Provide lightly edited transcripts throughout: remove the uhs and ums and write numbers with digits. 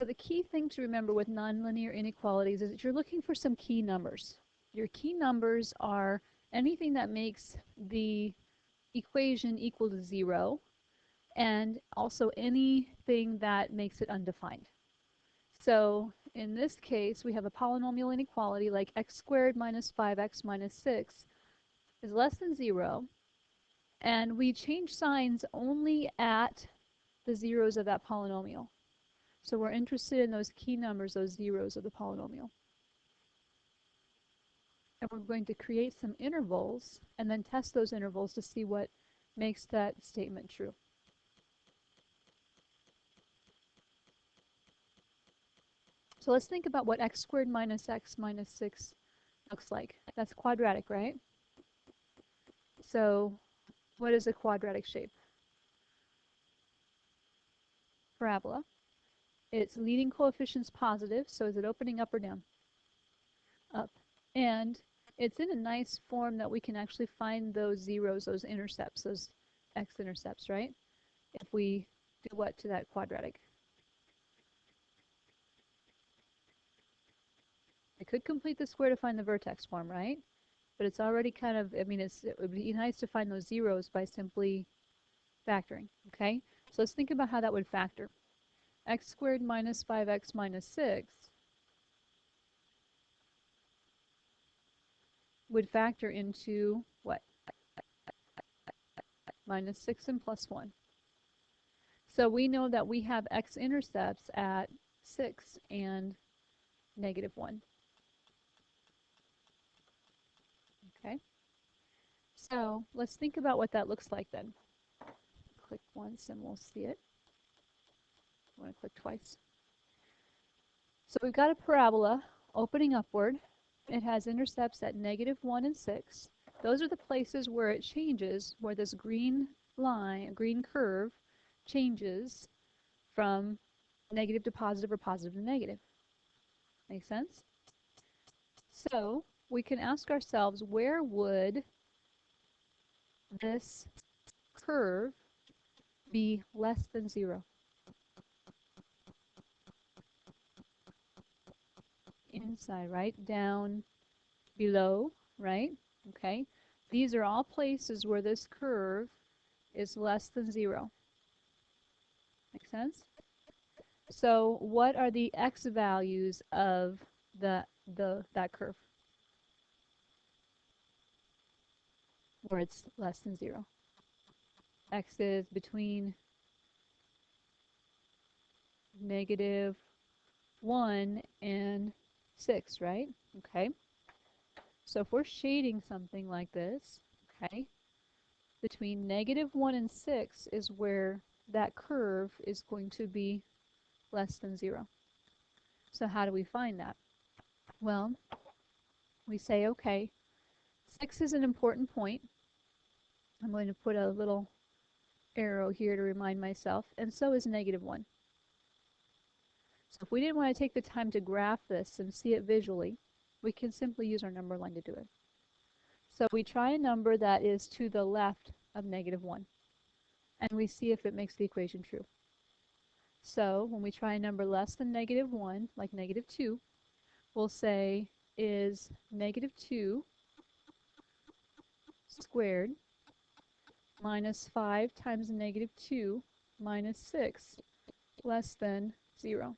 So the key thing to remember with nonlinear inequalities is that you're looking for some key numbers. Your key numbers are anything that makes the equation equal to 0, and also anything that makes it undefined. So in this case, we have a polynomial inequality like x squared minus 5x minus 6 is less than 0, and we change signs only at the zeros of that polynomial. So we're interested in those key numbers, those zeros of the polynomial. And we're going to create some intervals and then test those intervals to see what makes that statement true. So let's think about what x squared minus x minus 6 looks like. That's quadratic, right? So what is a quadratic shape? Parabola. Its leading coefficient's positive, so is it opening up or down? Up. And it's in a nice form that we can actually find those zeros, those intercepts, those x-intercepts, right? If we do what to that quadratic? I could complete the square to find the vertex form, right? But it's already kind of, I mean, it would be nice to find those zeros by simply factoring, okay? So let's think about how that would factor. X squared minus 5x minus 6 would factor into what? Minus 6 and plus 1. So we know that we have x-intercepts at 6 and negative 1. Okay? So let's think about what that looks like then. Click once and we'll see it. I want to click twice. So we've got a parabola opening upward. It has intercepts at negative 1 and 6. Those are the places where it changes, where this green line, a green curve, changes from negative to positive or positive to negative. Make sense? So we can ask ourselves, where would this curve be less than 0? Inside, right? Down, below, right? Okay. These are all places where this curve is less than 0. Make sense? So what are the x values of that curve where it's less than 0? X is between negative 1 and 6, right? Okay. So if we're shading something like this, okay, between negative 1 and 6 is where that curve is going to be less than 0. So how do we find that? Well, we say, okay, 6 is an important point. I'm going to put a little arrow here to remind myself, and so is negative 1. So if we didn't want to take the time to graph this and see it visually, we can simply use our number line to do it. So we try a number that is to the left of negative 1, and we see if it makes the equation true. So when we try a number less than negative 1, like negative 2, we'll say, is negative 2 squared minus 5 times negative 2 minus 6 less than 0?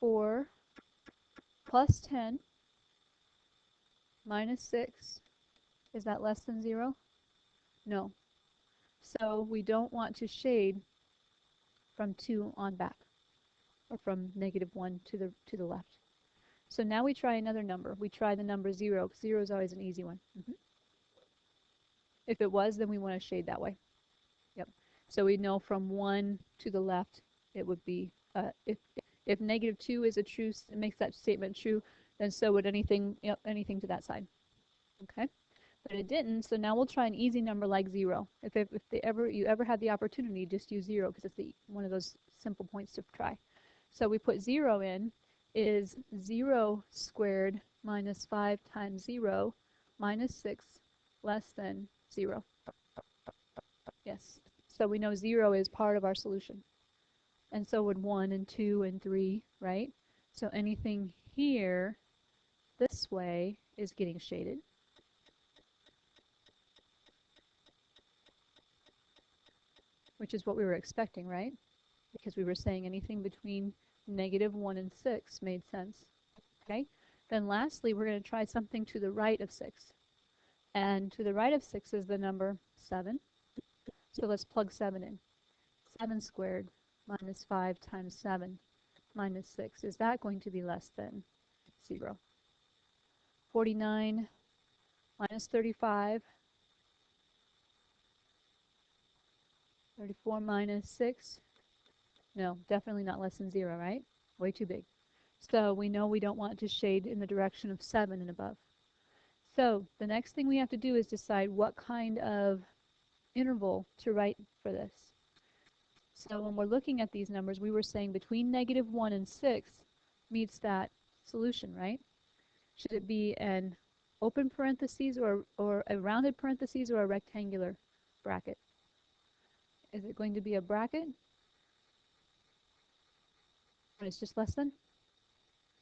Or plus 10 minus 6, is that less than 0? No. So we don't want to shade from 2 on back, or from negative 1 to the left. So now we try another number. We try the number 0, because 0 is always an easy one. If it was, then we want to shade that way. Yep. So we know from 1 to the left, it would be, if negative 2 is a true, it makes that statement true, then so would anything, anything to that side. Okay? But it didn't, so now we'll try an easy number like 0. If you ever had the opportunity, just use 0, because it's one of those simple points to try. So we put 0 in, is 0 squared minus 5 times 0 minus 6 less than 0? Yes. So we know 0 is part of our solution. and so would 1 and 2 and 3, right? So anything here this way is getting shaded. Which is what we were expecting, right? Because we were saying anything between -1 and 6 made sense. Okay? Then lastly, we're going to try something to the right of 6. And to the right of 6 is the number 7. So let's plug 7 in. 7 squared minus 5 times 7 minus 6. Is that going to be less than 0? 49 minus 35. 34 minus 6. No, definitely not less than 0, right? Way too big. So we know we don't want to shade in the direction of 7 and above. So the next thing we have to do is decide what kind of interval to write for this. So when we're looking at these numbers, we were saying between -1 and 6 meets that solution, right? Should it be an open parentheses or a rounded parentheses or a rectangular bracket? Is it going to be a bracket when it's just less than?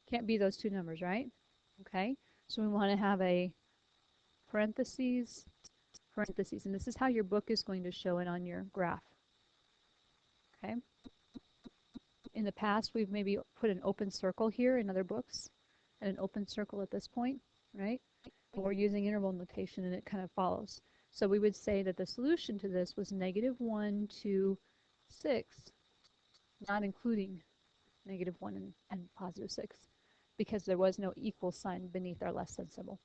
Can't be those two numbers, right? Okay, so we want to have a parentheses, parentheses, and this is how your book is going to show it on your graph. Okay. In the past, we've maybe put an open circle here in other books, and an open circle at this point, right? But we're using interval notation, and it kind of follows. So we would say that the solution to this was -1 to 6, not including -1 and +6, because there was no equal sign beneath our less than symbol.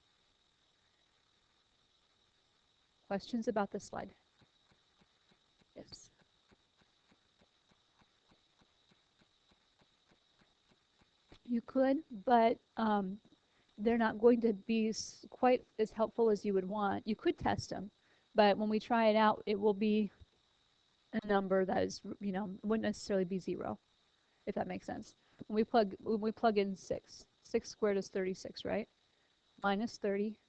Questions about this slide? Yes. You could, but they're not going to be quite as helpful as you would want. You could test them, but when we try it out, it will be a number that is, wouldn't necessarily be 0, if that makes sense. When we plug in 6, 6 squared is 36, right? Minus 30,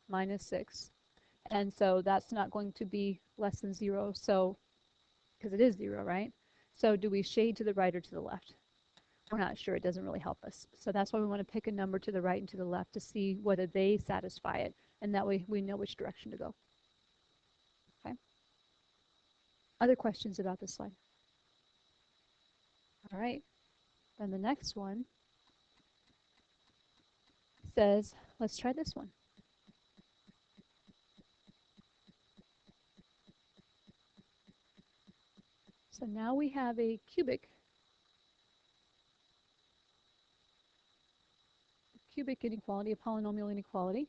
minus 6. And so that's not going to be less than 0, so, because it is 0, right? So do we shade to the right or to the left? We're not sure. It doesn't really help us. So that's why we want to pick a number to the right and to the left to see whether they satisfy it. And that way we know which direction to go. Okay. Other questions about this slide? All right. Then the next one says, let's try this one. So now we have a cubic inequality, a polynomial inequality.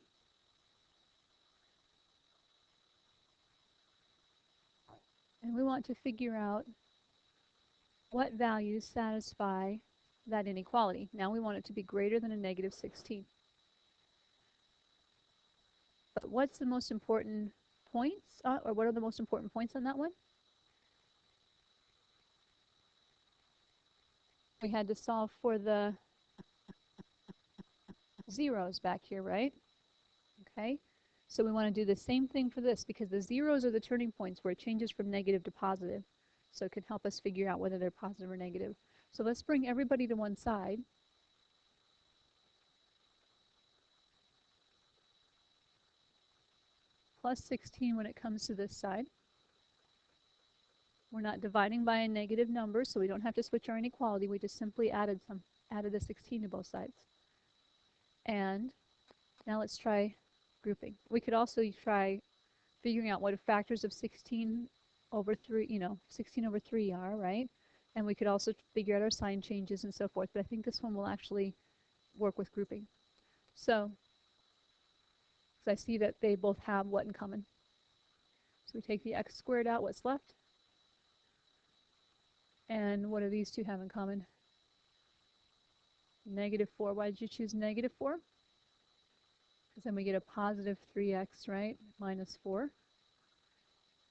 And we want to figure out what values satisfy that inequality. Now we want it to be greater than a -16. But what's the most important points, or what are the most important points on that one? We had to solve for the zeros back here, right? Okay, so we want to do the same thing for this because the zeros are the turning points where it changes from negative to positive. So it can help us figure out whether they're positive or negative. So let's bring everybody to one side. Plus 16 when it comes to this side. We're not dividing by a negative number, so we don't have to switch our inequality. We just simply added the 16 to both sides. And now let's try grouping. We could also try figuring out what factors of 16 over 3, 16 over 3 are, right? And we could also figure out our sign changes and so forth. But I think this one will actually work with grouping. So, because I see that they both have what in common. So we take the x squared out, what's left? And what do these two have in common? -4. Why did you choose -4? Because then we get a positive 3x, right? Minus 4.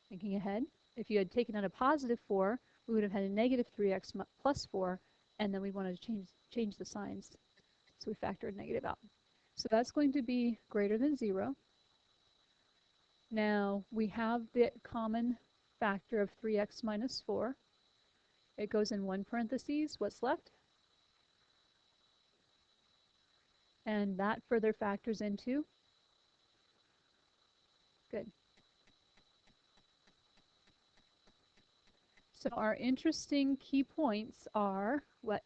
Thinking ahead. If you had taken out a positive 4, we would have had a -3x plus 4, and then we wanted to change the signs. So we factored negative out. So that's going to be greater than 0. Now we have the common factor of 3x minus 4. it goes in one parentheses, what's left? And that further factors into, good. So our interesting key points are what?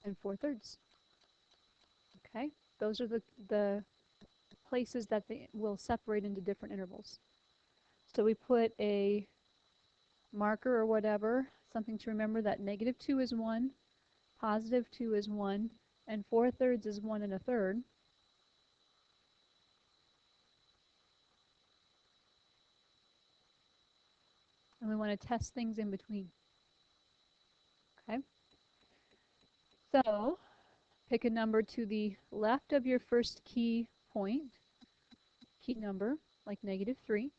And 4/3. Okay, those are the places that they will separate into different intervals. So we put a marker or whatever, something to remember that -2 is 1, +2 is 1, and 4/3 is 1 1/3. And we want to test things in between. Okay. So pick a number to the left of your first key point, key number, like -3.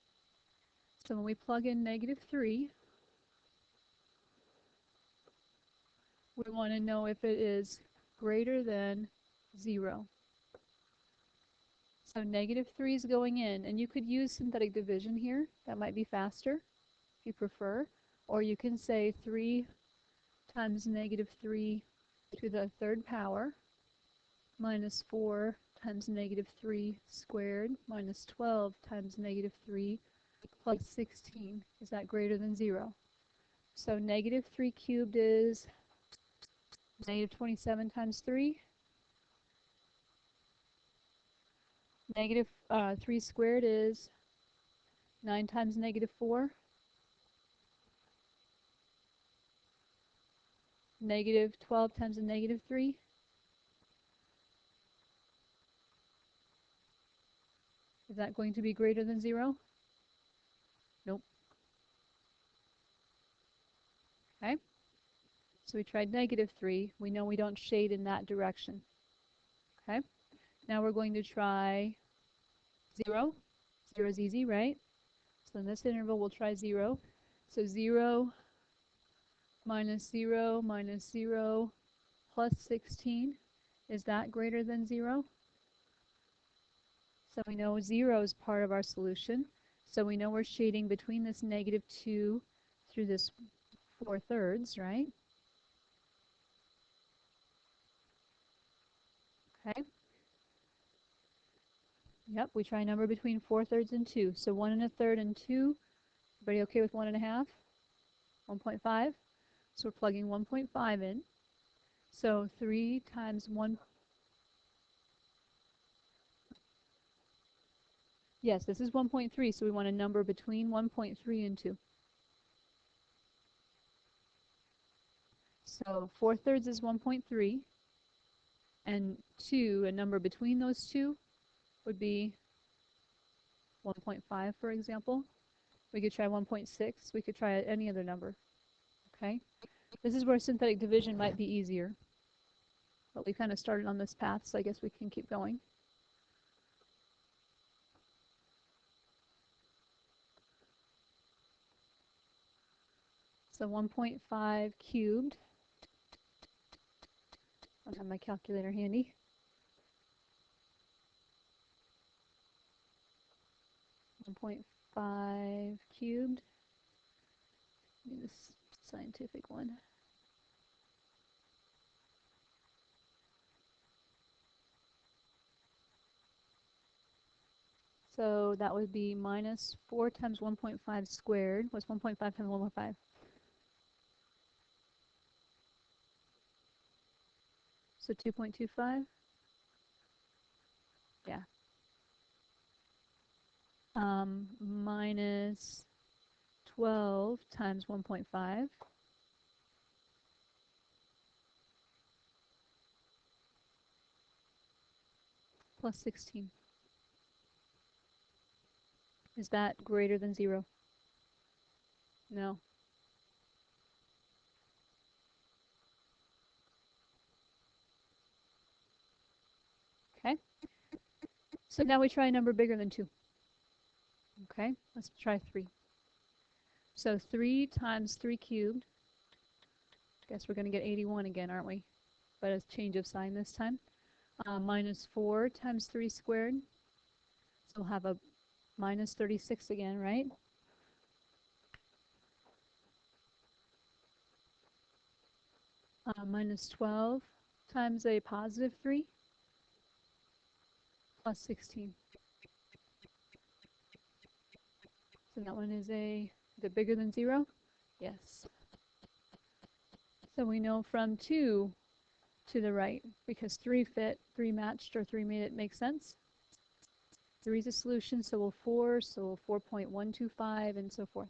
So when we plug in -3, we want to know if it is greater than 0. So -3 is going in, and you could use synthetic division here. That might be faster if you prefer. Or you can say 3 times -3 to the 3rd power minus 4 times -3 squared minus 12 times -3 plus 16. Is that greater than 0? So -3 cubed is -27 times 3. -3 squared is 9 times -4. -12 times a -3. Is that going to be greater than 0? Nope. Okay. So we tried -3. We know we don't shade in that direction. Okay. Now we're going to try 0. 0 is easy, right? So in this interval, we'll try 0. So 0 minus 0 minus 0 plus 16. Is that greater than 0? So we know 0 is part of our solution. So we know we're shading between this -2 through this 4/3, right? Okay. Yep, we try a number between 4/3 and 2. So 1 1/3 and 2. Everybody okay with 1 1/2? 1.5? So we're plugging 1.5 in. So 3 times 1. Yes, this is 1.3, so we want a number between 1.3 and 2. So 4/3 is 1.3, and 2, a number between those two, would be 1.5, for example. We could try 1.6. We could try any other number. Okay? This is where synthetic division might be easier. But we kind of started on this path, so I guess we can keep going. So 1.5 cubed. I don't have my calculator handy. 1.5 cubed. Give me this scientific one. So that would be minus 4 times 1.5 squared. What's 1.5 times 1.5? So 2.25? Yeah. Minus 12 times 1.5. Plus 16. Is that greater than 0? No. Okay. So now we try a number bigger than 2. Okay, let's try 3. So 3 times 3 cubed. Guess we're going to get 81 again, aren't we? But a change of sign this time. Minus 4 times 3 squared. So we'll have a minus 36 again, right? Minus 12 times a positive 3 plus 16. So that one is it bigger than 0? Yes. So we know from 2 to the right, because 3 fit, 3 matched, or 3 made it make sense. 3 is a solution, so will 4, so will 4.125, and so forth.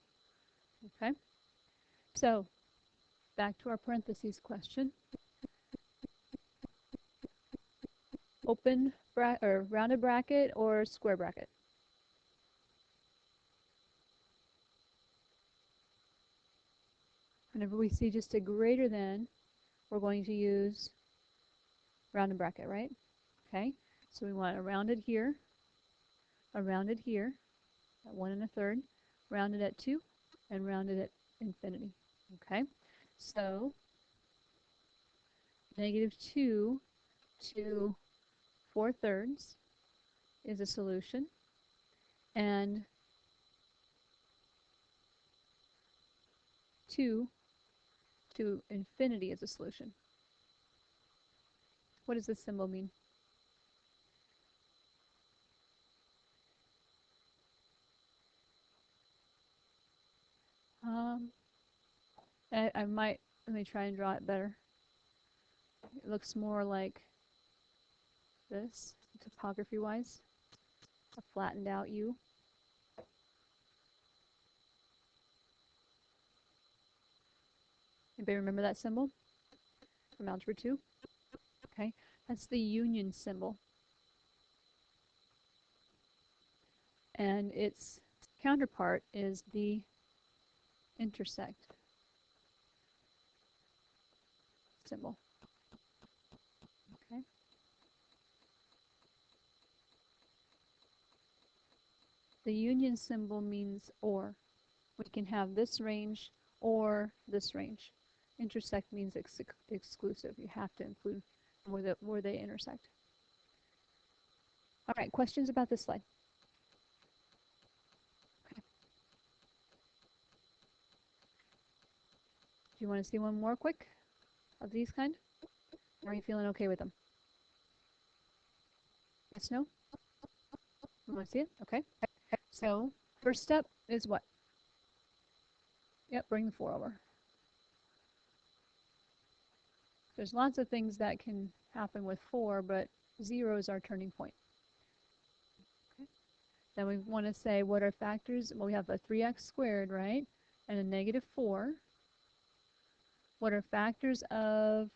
Okay? So, back to our parentheses question. Open or rounded bracket or square bracket? Whenever we see just a greater than, we're going to use rounded bracket, right? Okay, so we want a rounded here, a rounded here, at 1 1/3, rounded at 2, and rounded at infinity. Okay, so -2 to 4/3 is a solution, and 2 to infinity is a solution. What does this symbol mean? Let me try and draw it better. It looks more like this, topography-wise, a flattened out U. Anybody remember that symbol from Algebra 2? Okay, that's the union symbol. And its counterpart is the intersect symbol. Okay. The union symbol means or. We can have this range or this range. Intersect means exclusive. You have to include where they intersect. All right, questions about this slide? Okay. Do you want to see one more quick of these kind? Or are you feeling okay with them? Yes, no? You want to see it? Okay. So first step is what? Yep, bring the 4 over. There's lots of things that can happen with 4, but 0 is our turning point. Okay. Then we want to say what are factors? Well, we have a 3x squared, right? And a -4. What are factors of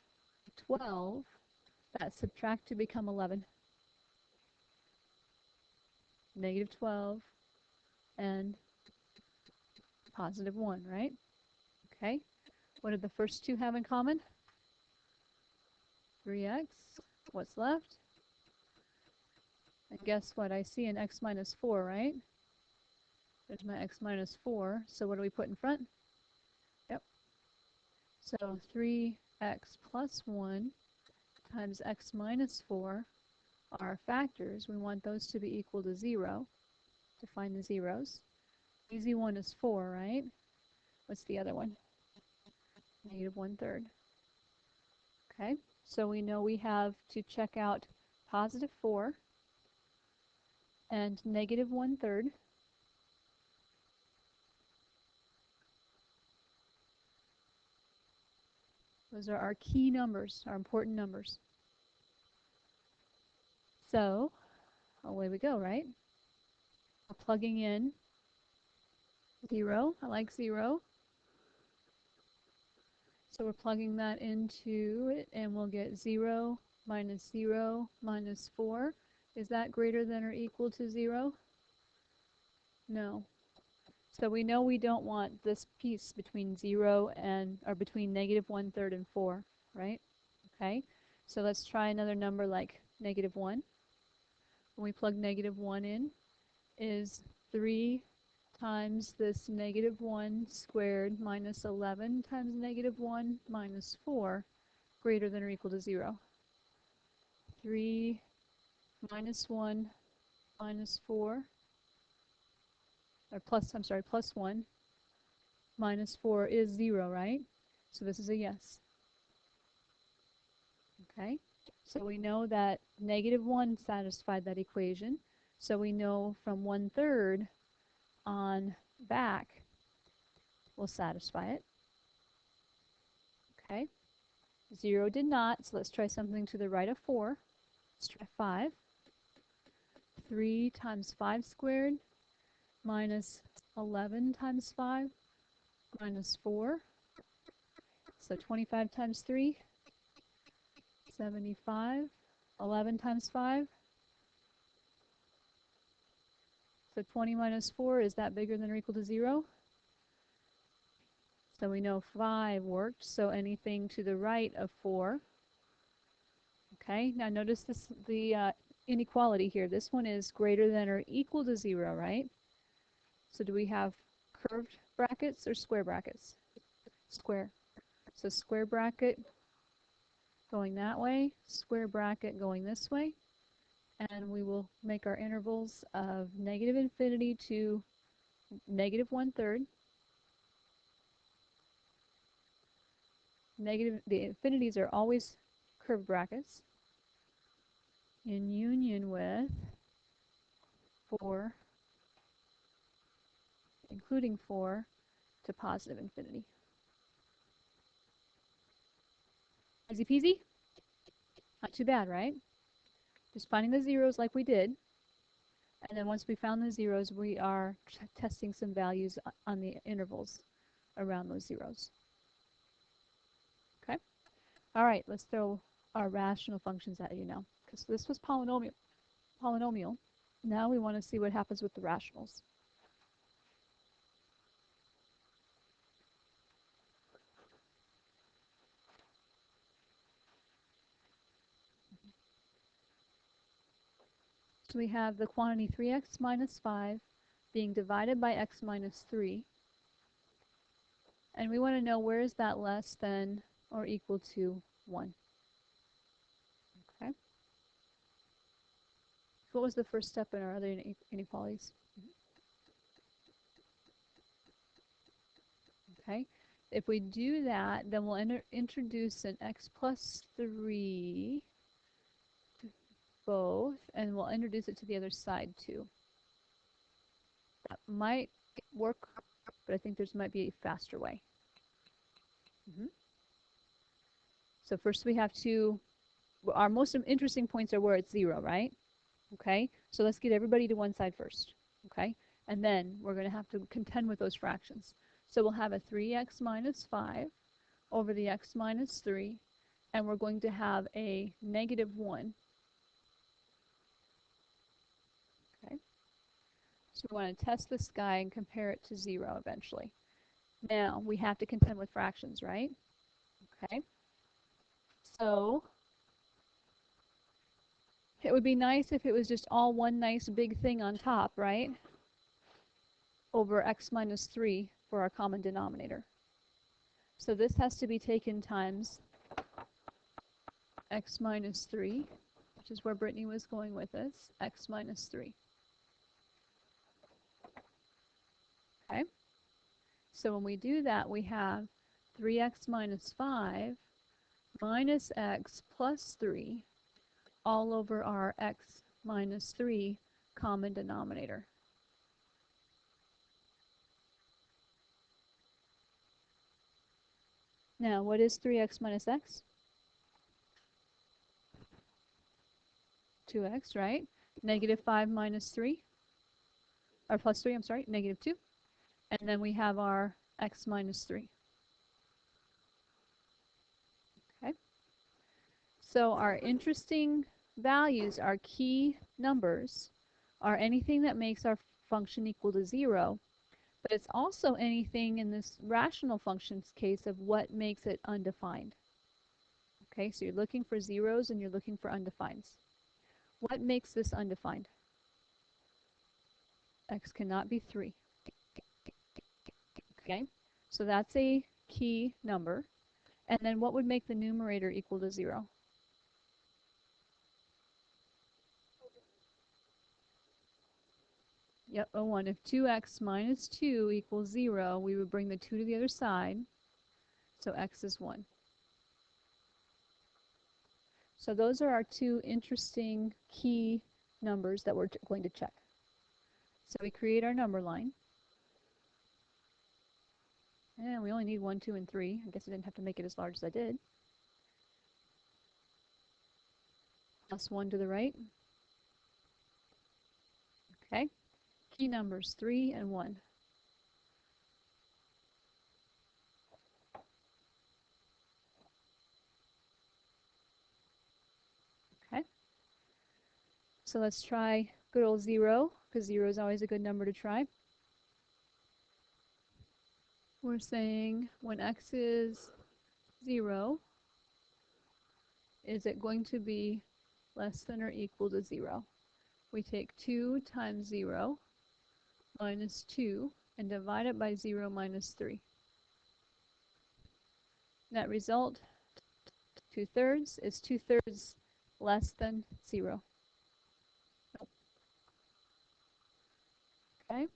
12 that subtract to become 11? -12 and +1, right? Okay. What do the first two have in common? 3x. What's left? And guess what? I see an x minus 4, right? There's my x minus 4. So what do we put in front? Yep. So 3x plus 1 times x minus 4 are factors. We want those to be equal to 0 to find the zeros. Easy one is 4, right? What's the other one? -1/3. Okay, so we know we have to check out +4 and -1/3. Those are our key numbers, our important numbers. So away we go, right? We're plugging in 0. I like 0. So we're plugging that into it, and we'll get 0 minus 0 minus 4. Is that greater than or equal to 0? No. So we know we don't want this piece between 0 and, or between -1/3 and 4, right? Okay. So let's try another number like -1. When we plug -1 in, is 3 times this -1 squared minus 11 times -1 minus 4 greater than or equal to 0? 3 minus 1 minus 4 or plus, I'm sorry, plus 1 minus 4 is 0, right? So this is a yes. Okay, so we know that -1 satisfied that equation. So we know from 1/3 on back will satisfy it. Okay, 0 did not, so let's try something to the right of 4. Let's try 5. 3 times 5 squared minus 11 times 5 minus 4. So 25 times 3, 75. 11 times 5. So 20 minus 4, is that bigger than or equal to 0? So we know 5 worked, so anything to the right of 4. Okay, now notice this, the inequality here. This one is greater than or equal to 0, right? So do we have curved brackets or square brackets? Square. So square bracket going that way, square bracket going this way, and we will make our intervals of -infinity to -1/3. The infinities are always curved brackets in union with 4, including 4, to positive infinity. Easy peasy? Not too bad, right? Just finding the zeros like we did. And then once we found the zeros, we are testing some values on the intervals around those zeros. Okay? All right, let's throw our rational functions at you now. Because this was polynomial. Now we want to see what happens with the rationals. So we have the quantity 3x minus 5 being divided by x minus 3. And we want to know, where is that less than or equal to 1? Okay. So what was the first step in our other inequalities? Okay. If we do that, then we'll introduce an x plus 3 both, and we'll introduce it to the other side too. That might work, but I think there might be a faster way. So first we have to, our most interesting points are where it's 0, right? Okay, so let's get everybody to one side first, okay? And then we're going to have to contend with those fractions. So we'll have a 3x minus 5 over the x minus 3, and we're going to have a -1. Okay, so we want to test this guy and compare it to 0 eventually. Now, we have to contend with fractions, right? Okay, so it would be nice if it was just all one nice big thing on top, right? Over x minus 3 for our common denominator. So this has to be taken times x minus 3, which is where Brittany was going with this, x minus 3. Okay? So when we do that, we have 3x minus 5 minus x plus 3 all over our x minus 3 common denominator. Now, what is 3x minus x? 2x, right? -5 minus 3, or plus 3, I'm sorry, -2. And then we have our x minus 3. Okay? So our interesting values, our key numbers, are anything that makes our function equal to 0, but it's also anything in this rational function's case of what makes it undefined. Okay, so you're looking for zeros and you're looking for undefineds. What makes this undefined? X cannot be 3. Okay, so that's a key number. And then what would make the numerator equal to 0? Yep, a 1. If 2x minus 2 equals 0, we would bring the 2 to the other side, so x is 1. So those are our two interesting key numbers that we're going to check. So we create our number line. And we only need 1, 2, and 3. I guess I didn't have to make it as large as I did. Plus 1 to the right. Okay. Key numbers 3 and 1. Okay. So let's try good old 0, because 0 is always a good number to try. We're saying when x is 0, is it going to be less than or equal to 0? We take 2 times 0 minus 2 and divide it by 0 minus 3. Net result, 2/3 is 2/3 less than 0. Nope. Okay,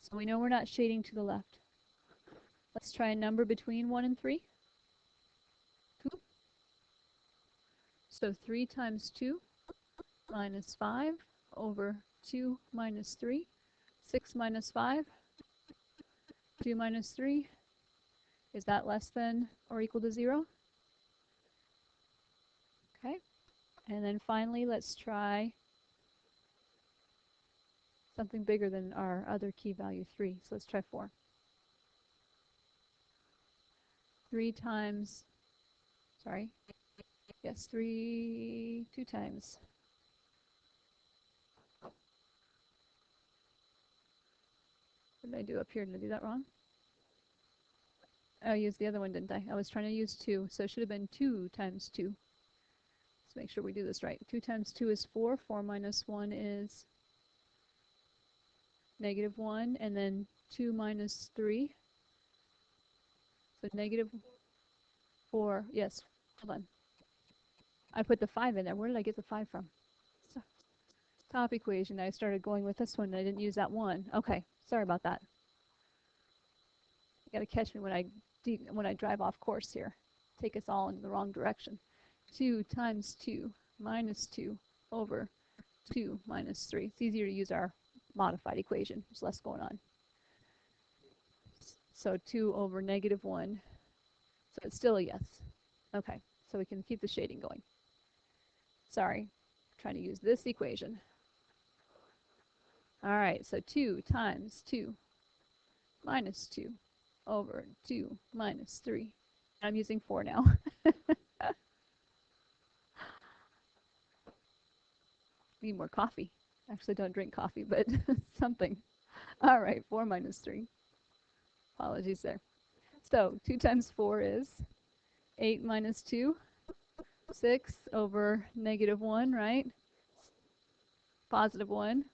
so we know we're not shading to the left. Let's try a number between 1 and 3. 2. So 3 times 2 minus 5 over 2 minus 3. 6 minus 5, 2 minus 3. Is that less than or equal to 0? Okay, and then finally let's try something bigger than our other key value 3. So let's try 4. 3 times, sorry, yes, 3, 2 times. What did I do up here? Did I do that wrong? I used the other one, didn't I? I was trying to use 2, so it should have been 2 times 2. Let's make sure we do this right. 2 times 2 is 4. 4 minus 1 is negative 1, and then 2 minus 3. So negative 4, yes, hold on. I put the 5 in there. Where did I get the 5 from? So, top equation. I started going with this one, and I didn't use that 1. Okay, sorry about that. You got to catch me when I drive off course here. Take us all in the wrong direction. 2 times 2 minus 2 over 2 minus 3. It's easier to use our modified equation. There's less going on. So 2 over negative 1. So it's still a yes. Okay, so we can keep the shading going. Sorry, I'm trying to use this equation. All right, so 2 times 2 minus 2 over 2 minus 3. I'm using 4 now. Need more coffee. Actually, don't drink coffee, but something. All right, 4 minus 3. Apologies there. So 2 times 4 is 8 minus 2, 6 over negative 1, right? Positive 1.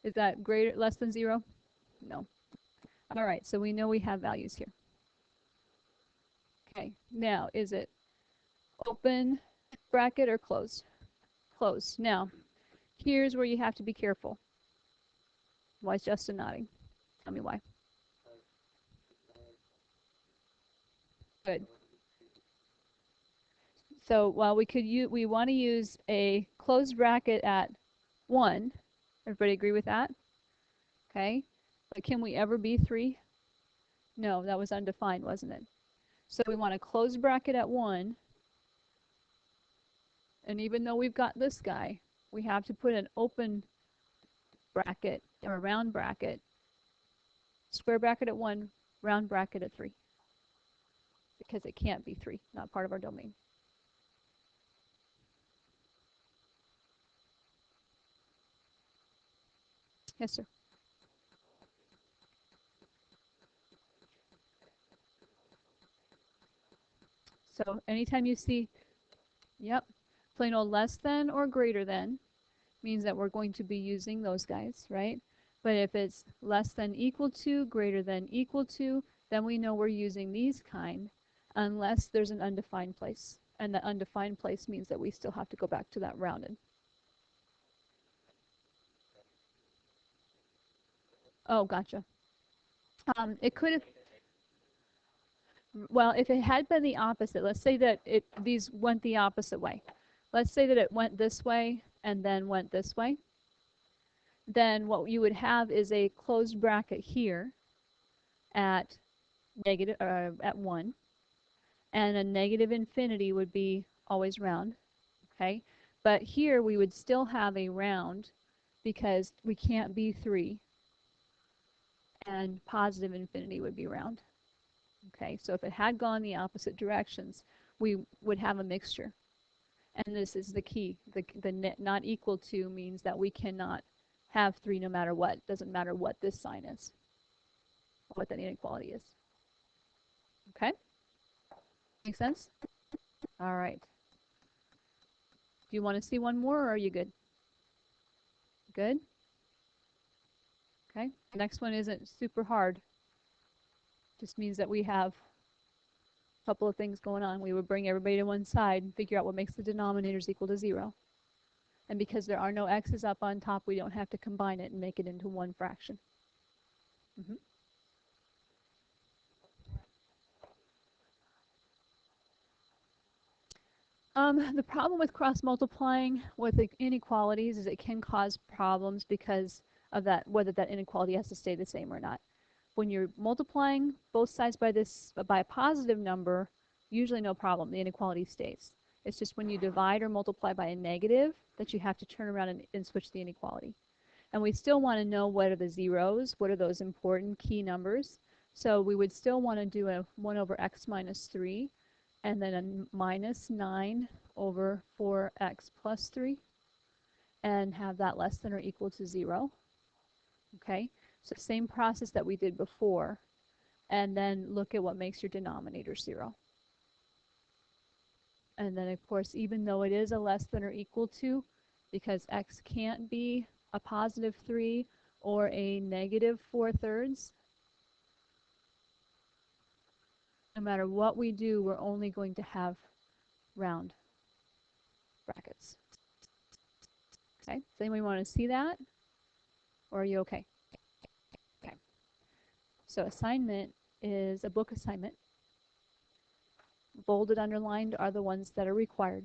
Is that greater, less than 0? No. All right, so we know we have values here. Okay, now is it open bracket or closed? Closed. Now, here's where you have to be careful. Why is Justin nodding? Tell me why. Good. So while we want to use a closed bracket at 1. Everybody agree with that? Okay. But can we ever be 3? No, that was undefined, wasn't it? So we want a closed bracket at 1. And even though we've got this guy, we have to put an open bracket or a round bracket, square bracket at 1, round bracket at 3. Because it can't be 3, not part of our domain. Yes, sir. So anytime you see, yep, plain old less than or greater than means that we're going to be using those guys, right? But if it's less than equal to, greater than equal to, then we know we're using these kind unless there's an undefined place. And the undefined place means that we still have to go back to that rounded. Oh, gotcha. It could have, well, if it had been the opposite, let's say that these went the opposite way. Let's say that it went this way and then went this way. Then what you would have is a closed bracket here at negative at 1, and a negative infinity would be always round, okay? But here we would still have a round because we can't be 3, and positive infinity would be round. Okay, so if it had gone the opposite directions, we would have a mixture. And this is the key. The net not equal to means that we cannot have 3 no matter what. It doesn't matter what this sign is, what that inequality is. Okay? Make sense? All right. Do you want to see one more, or are you good? Good? Okay. The next one isn't super hard. Just means that we have a couple of things going on. We would bring everybody to one side and figure out what makes the denominators equal to 0. And because there are no x's up on top, we don't have to combine it and make it into one fraction. The problem with cross-multiplying with the inequalities is it can cause problems because of that, whether that inequality has to stay the same or not. When you're multiplying both sides by a positive number, usually no problem, the inequality stays. It's just when you divide or multiply by a negative that you have to turn around and switch the inequality. And we still want to know what are the zeros, what are those important key numbers. So we would still want to do a 1 over x minus 3, and then a minus 9 over 4x plus 3, and have that less than or equal to 0. Okay, so same process that we did before, and then look at what makes your denominator 0. And then, of course, even though it is a less than or equal to, because x can't be a positive 3 or a negative 4/3, no matter what we do, we're only going to have round brackets. Okay, does anybody want to see that? Or are you okay? Okay. So assignment is a book assignment. Bolded, underlined are the ones that are required.